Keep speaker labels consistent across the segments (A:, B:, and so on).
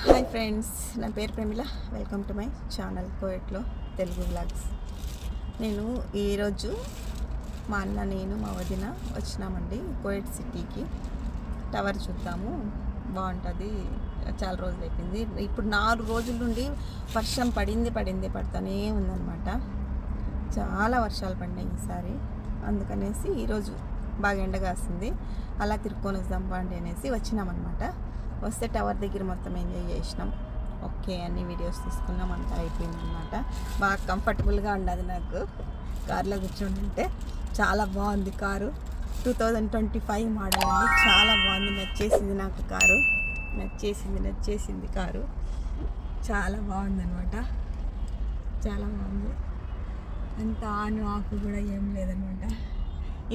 A: Hi friends, నా పేరు Pramila. Welcome to my channel కోయట్లో తెలుగు వ్లాగ్స్. నేను ఈరోజు మా అన్న, నేను, మా వదిన వచ్చినామండి కోయట్ సిటీకి. టవర్ చూద్దాము, బాగుంటుంది. చాలా రోజులు అయిపోయింది. ఇప్పుడు 4 రోజుల నుండి వర్షం పడుతూనే ఉందన్నమాట. చాలా వర్షాలు పడినాయి ఈసారి. అందుకనేసి ఈరోజు బాగా ఎండగాస్తుంది. అలా తిరుక్కొని వద్దాం బాండి అనేసి వచ్చినామన్నమాట. వస్తే టవర్ దగ్గర మొత్తం ఎంజాయ్ చేసినాం. ఓకే, అన్ని వీడియోస్ తీసుకున్నాం, అంతా అయిపోయిందన్నమాట. బాగా కంఫర్టబుల్గా ఉండదు నాకు కార్లో కూర్చొని ఉంటే. చాలా బాగుంది కారు. 2025 మోడల్ అండి. చాలా బాగుంది, నచ్చేసింది నాకు కారు. నచ్చేసింది కారు. చాలా బాగుందన్నమాట. చాలా బాగుంది. అంత ఆను ఆకు కూడా ఏం లేదనమాట.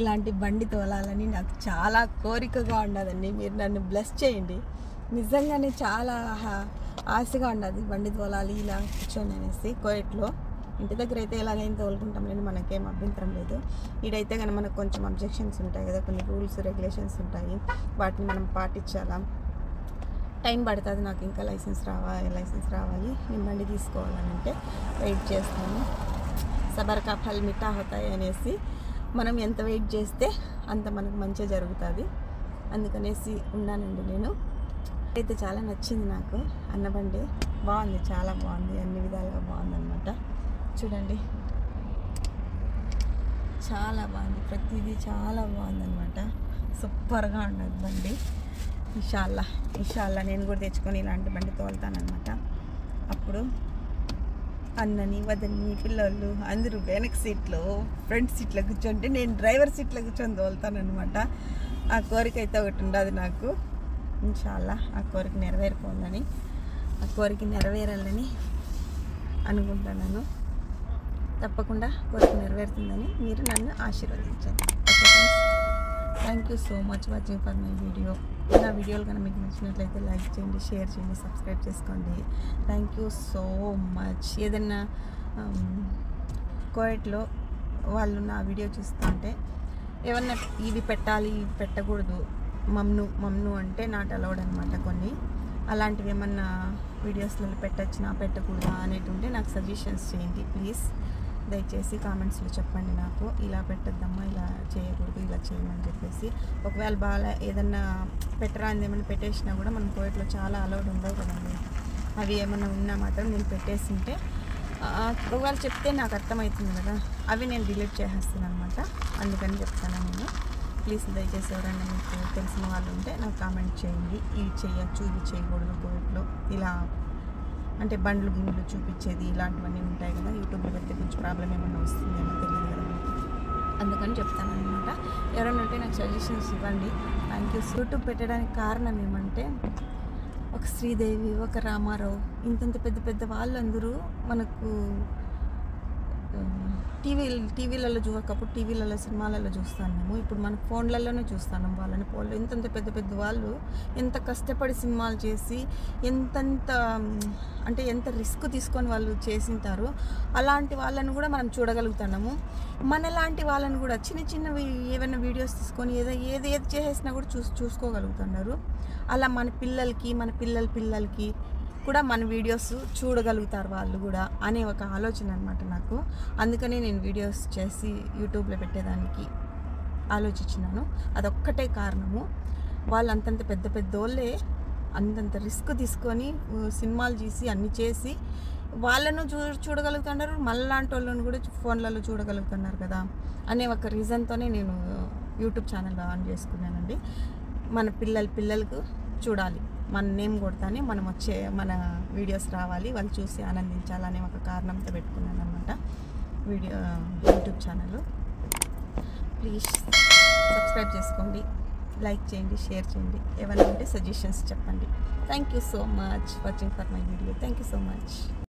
A: ఇలాంటి బండి తోలాలని నాకు చాలా కోరికగా ఉండదండి. మీరు నన్ను బ్లెస్ చేయండి. నిజంగానే చాలా ఆశగా ఉండదు బండి తోలాలి ఇలా కూర్చొని అనేసి. కోయట్లో ఇంటి దగ్గర అయితే ఎలాగైనా తోలుకుంటాం లేని మనకేం అభ్యంతరం లేదు. ఇదైతే కానీ మనకు కొంచెం అబ్జెక్షన్స్ ఉంటాయి కదా, కొన్ని రూల్స్ రెగ్యులేషన్స్ ఉంటాయి. వాటిని మనం పాటించాలా. టైం పడుతుంది. నాకు ఇంకా లైసెన్స్ రావాలి. నేను బండి తీసుకోవాలని అంటే వెయిట్ చేస్తాను. సబర్ కా ఫల్ మిఠా హోతాయి అనేసి మనం ఎంత వెయిట్ చేస్తే అంత మనకు మంచిగా జరుగుతుంది. అందుకనేసి ఉన్నానండి నేను. అయితే చాలా నచ్చింది నాకు అన్నబండి. బాగుంది, చాలా బాగుంది, అన్ని విధాలుగా బాగుందన్నమాట. చూడండి, చాలా బాగుంది, ప్రతిదీ చాలా బాగుందన్నమాట. సూపర్గా ఉండదు బండి. ఇన్షాల్లా నేను కూడా తెచ్చుకొని ఇలాంటి బండి తోలుతానమాట. అప్పుడు అన్నని, వదిని, పిల్లలు అందరూ వెనక సీట్లో, ఫ్రంట్ సీట్లో కూర్చుంటే నేను డ్రైవర్ సీట్లో కూర్చొని తోలుతానమాట. ఆ కోరిక అయితే ఒకటి ఉండదు నాకు. ఇన్షాల్లా ఆ కోరిక నెరవేరాలని అనుకుంటున్నాను. తప్పకుండా కోరిక నెరవేరుతుందని మీరు నన్ను ఆశీర్వదించండి. Okay friends, thank you so much watching for my video. నా వీడియోలు కనుక మీకు నచ్చినట్లయితే లైక్ చేయండి, షేర్ చేయండి, సబ్స్క్రైబ్ చేసుకోండి. Thank you so much. ఏదన్నా కోయట్లో వాళ్ళు నా వీడియో చూస్తుంటే ఏమన్నా ఇవి పెట్టాలి, ఇవి పెట్టకూడదు, మమ్ను అంటే నాట్ అలౌడ్ అనమాట. కొన్ని అలాంటివి ఏమన్నా వీడియోస్లలో పెట్టకూడదా అనేటి ఉంటే నాకు సజెషన్స్ చేయండి ప్లీజ్. దయచేసి కామెంట్స్లో చెప్పండి నాకు, ఇలా పెట్టద్దమ్మా, ఇలా చేయకూడదు, ఇలా చేయమని చెప్పేసి. ఒకవేళ బాగా ఏదన్నా పెట్టరాని ఏమైనా పెట్టేసినా కూడా మనం కోయట్లో చాలా అలౌడ్ ఉండవు కదండి. అవి ఏమన్నా ఉన్నా మాత్రం నేను పెట్టేసింటే ఒకవేళ చెప్తే నాకు అర్థమవుతుంది కదా, అవి నేను డిలీట్ చేసేస్తాను అనమాట. అందుకని చెప్తాను నేను. ప్లీజ్ దయచేసి ఎవరైనా మీకు తెలిసిన వాళ్ళు ఉంటే నాకు కామెంట్ చేయండి. ఇవి చేయొచ్చు, ఇవి చేయకూడదు కోయట్లో, ఇలా అంటే బండ్లు గిన్నెలు చూపించేది ఇలాంటివన్నీ ఉంటాయి కదా. యూట్యూబ్లో పెడితే కొంచెం ప్రాబ్లం ఏమన్నా వస్తుందేమో తెలియదు కదా మీకు. అందుకని చెప్తాను అనమాట. ఎవరైనా ఉంటే నాకు సజెషన్స్ ఇవ్వండి. Thank you. యూట్యూబ్ పెట్టడానికి కారణం ఏమంటే, ఒక శ్రీదేవి, ఒక రామారావు, ఇంతంత పెద్ద వాళ్ళందరూ మనకు టీవీలలో ఒకప్పుడు టీవీలలో సినిమాలలో చూస్తాము. ఇప్పుడు మన ఫోన్లలోనే చూస్తాను వాళ్ళని. ఇంతంత పెద్ద వాళ్ళు ఎంత కష్టపడి సినిమాలు చేసి ఎంత రిస్క్ తీసుకొని వాళ్ళు చేసింటారు. అలాంటి వాళ్ళని కూడా మనం చూడగలుగుతున్నాము. మనలాంటి వాళ్ళని కూడా చిన్నవి ఏమైనా వీడియోస్ తీసుకొని ఏది చేసేసినా కూడా చూసుకోగలుగుతున్నారు. అలా మన పిల్లలకి, మన పిల్లలకి కూడా మన వీడియోస్ చూడగలుగుతారు వాళ్ళు కూడా అనే ఒక ఆలోచన అనమాట నాకు. అందుకనే నేను వీడియోస్ చేసి యూట్యూబ్లో పెట్టేదానికి ఆలోచించినాను. అదొక్కటే కారణము. వాళ్ళు అంతంత పెద్దోళ్ళే అంతంత రిస్క్ తీసుకొని సినిమాలు చేసి అన్నీ చేసి వాళ్ళను చూడగలుగుతున్నారు. మళ్ళాంటి వాళ్ళని కూడా ఫోన్లలో చూడగలుగుతున్నారు కదా అనే ఒక రీజన్తోనే నేను యూట్యూబ్ ఛానల్ ఆన్ చేసుకున్నానండి. మన పిల్లలకు చూడాలి, మన నేమ్ కొడతానే మన వీడియోస్ రావాలి, వాళ్ళు చూసి ఆనందించాలనే ఒక కారణంతో పెట్టుకున్నాను అనమాట యూట్యూబ్ ఛానల్. ప్లీజ్ సబ్స్క్రైబ్ చేసుకోండి, లైక్ చేయండి, షేర్ చేయండి. ఏమైనా ఉంటే సజెషన్స్ చెప్పండి. Thank you so much watching for my video. Thank you so much.